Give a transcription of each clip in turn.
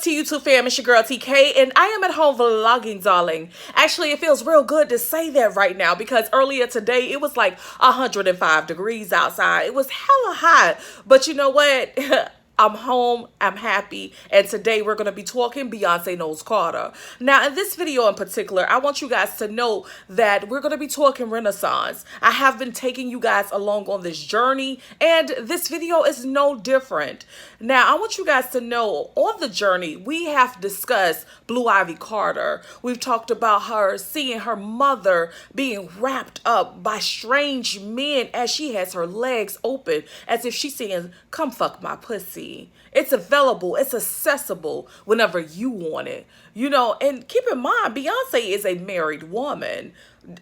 to YouTube fam? It's your girl TK, and I am at home vlogging, darling. Actually, it feels real good to say that right now because earlier today it was like 105 degrees outside. It was hella hot, but you know what? I'm home, I'm happy, and today we're going to be talking Beyoncé Knowles Carter. Now, in this video in particular, I want you guys to know that we're going to be talking Renaissance. I have been taking you guys along on this journey, and this video is no different. Now, I want you guys to know, on the journey, we have discussed Blue Ivy Carter. We've talked about her seeing her mother being wrapped up by strange men as she has her legs open, as if she's saying, "Come fuck my pussy." It's available, it's accessible whenever you want it. You know, and keep in mind, Beyonce is a married woman.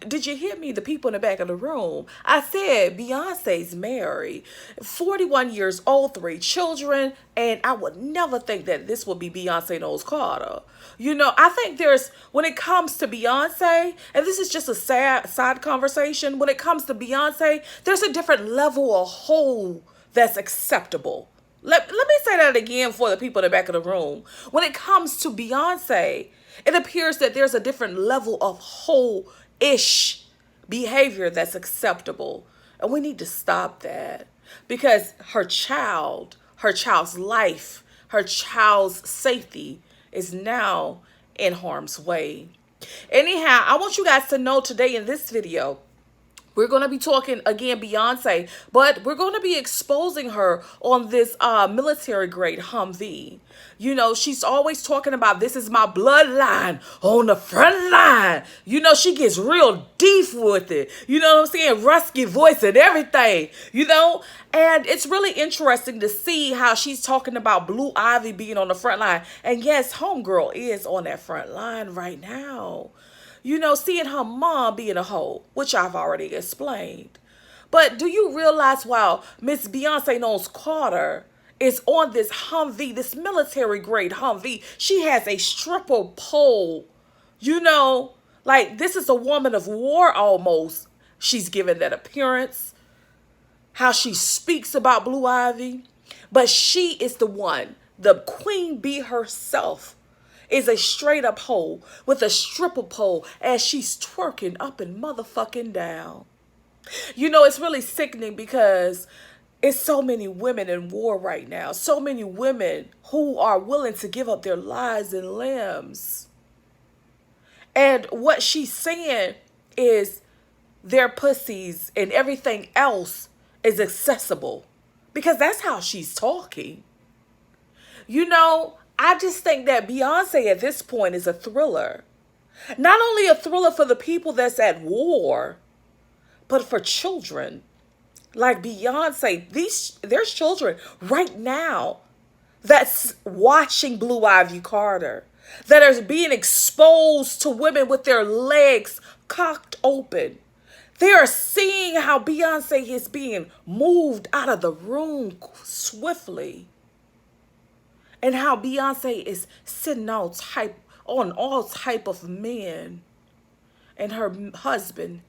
Did you hear me? The people in the back of the room. I said Beyonce's married. 41 years old, 3 children, and I would never think that this would be Beyoncé Knowles Carter. You know, I think when it comes to Beyonce, and this is just a side conversation, when it comes to Beyonce, there's a different level of whole that's acceptable. Let me say that again for the people in the back of the room. When it comes to Beyonce, it appears that there's a different level of whole-ish behavior that's acceptable. And we need to stop that because her child's life, her child's safety is now in harm's way. Anyhow, I want you guys to know today in this video, we're going to be talking, again, Beyonce, but we're going to be exposing her on this military-grade Humvee. You know, she's always talking about, this is my bloodline on the front line. You know, she gets real deep with it. You know what I'm saying? Rusky voice and everything, you know? And it's really interesting to see how she's talking about Blue Ivy being on the front line. And yes, homegirl is on that front line right now. You know, seeing her mom being a hoe, which I've already explained. But do you realize while Miss Beyoncé Knowles Carter is on this Humvee, this military-grade Humvee, she has a stripper pole. You know, like this is a woman of war almost. She's given that appearance, how she speaks about Blue Ivy. But she is the one, the queen bee herself, is a straight up hoe with a stripper pole as she's twerking up and motherfucking down. You know, it's really sickening because it's so many women in war right now. So many women who are willing to give up their lives and limbs. And what she's saying is their pussies and everything else is accessible because that's how she's talking. You know, I just think that Beyonce at this point is a thriller. Not only a thriller for the people that's at war, but for children. Like Beyonce, there's children right now that's watching Blue Ivy Carter, that are being exposed to women with their legs cocked open. They are seeing how Beyonce is being moved out of the room swiftly. And how Beyonce is sitting on all type of men. And her husband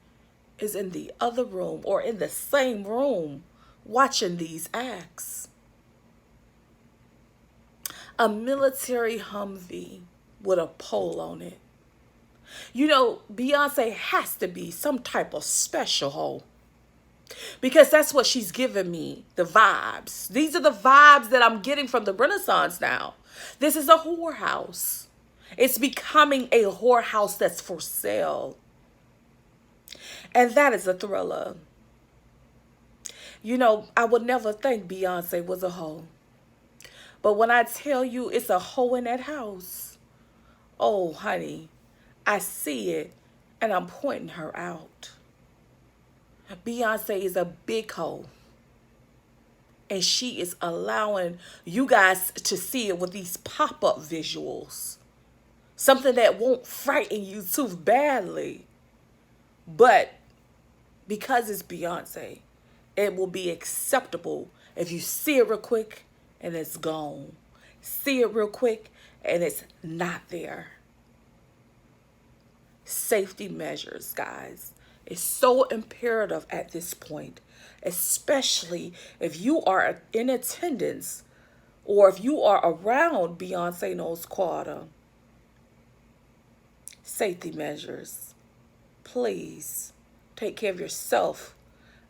is in the other room or in the same room watching these acts. A military Humvee with a pole on it. You know, Beyonce has to be some type of special hoe. Because that's what she's giving me, the vibes. These are the vibes that I'm getting from the Renaissance now. This is a whorehouse. It's becoming a whorehouse that's for sale. And that is a thriller. You know, I would never think Beyonce was a hoe. But when I tell you it's a hoe in that house, oh, honey, I see it and I'm pointing her out. Beyonce is a big hoe. And she is allowing you guys to see it with these pop-up visuals. Something that won't frighten you too badly. But because it's Beyonce, it will be acceptable if you see it real quick and it's gone. See it real quick and it's not there. Safety measures, guys. Is so imperative at this point, especially if you are in attendance or if you are around Beyoncé Knowles Carter, safety measures. Please take care of yourself,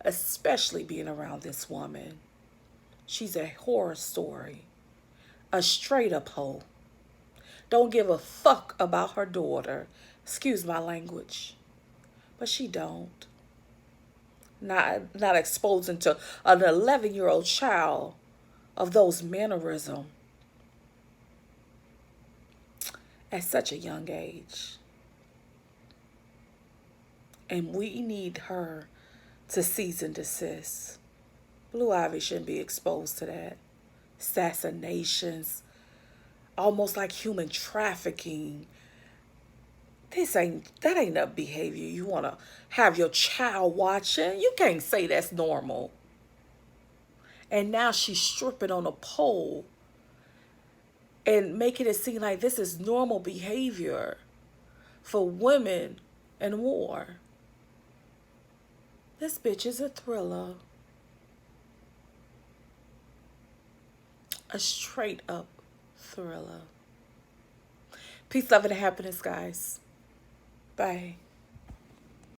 especially being around this woman. She's a horror story, a straight up hoe. Don't give a fuck about her daughter. Excuse my language. But she don't. Not exposing to an 11-year-old child of those mannerisms at such a young age. And we need her to cease and desist. Blue Ivy shouldn't be exposed to that. Assassinations, almost like human trafficking. That ain't a behavior you want to have your child watching. You can't say that's normal. And now she's stripping on a pole and making it seem like this is normal behavior for women in war. This bitch is a thriller. A straight up thriller. Peace, love, and happiness, guys. Bye.